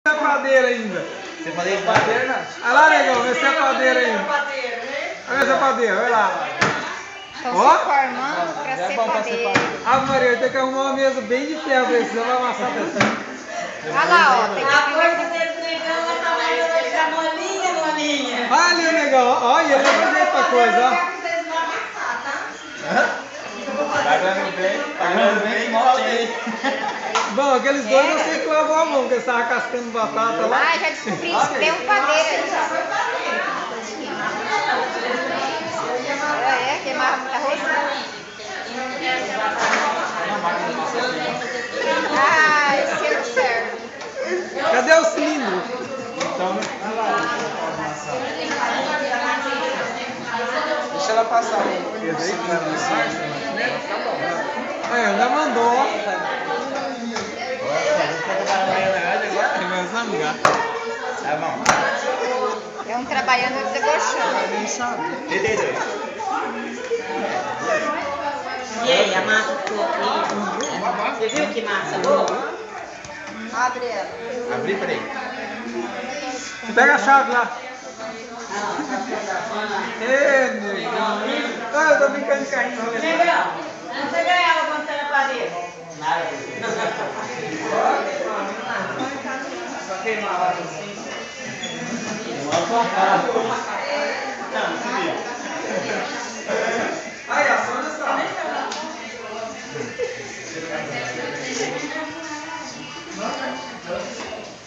é padeiro ainda. Você falei padeiro, não? Olha lá, negão, vê se é padeiro ainda. Olha se é padeiro, olha lá. Estão se formando pra ser padeiro. Ah, Maria, tem que arrumar uma mesa bem de ferro pra isso, senão vai amassar assim. Olha lá, ó. Tem A coisa desse negão é tamanho da deixar molinha, molinha. Olha ali o negão, olha, ele leva jeito pra coisa, ó. Vocês vão amassar, tá? Pagando bem, mal dele. Bom, aqueles dois eu sei que lavou a mão, porque eles estavam cascando batata lá. Ah, já descobri isso. Tem um padeiro aí. Queimava muita rosca. Ah, esse aqui não serve. Cadê o cilindro? Deixa ela passar. Aí, ela mandou, ó. Começamos já. Tá bom. É um trabalhando e debochando. Não sabe. 32. E aí, a massa ficou aqui. Você viu que massa boa? Abre ela. Abri, peraí. Pega a chave lá. Ê, negão. Ah, eu tô brincando de carrinho. Negão, você ganhava quando você era padeiro? Nada. Só queimava assim. Não, se viu. Aí, a Sônia está.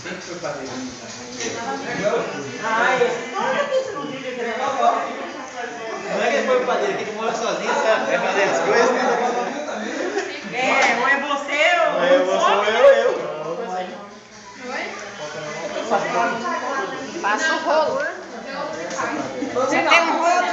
Quem foi padeiro? Ai, esse não vive aquele negócio. Não é que ele foi padeiro, que ele mora sozinho, sabe? É fazer as coisas. É, ou é você ou Eu. Passa o rolo. Você tem um rolo?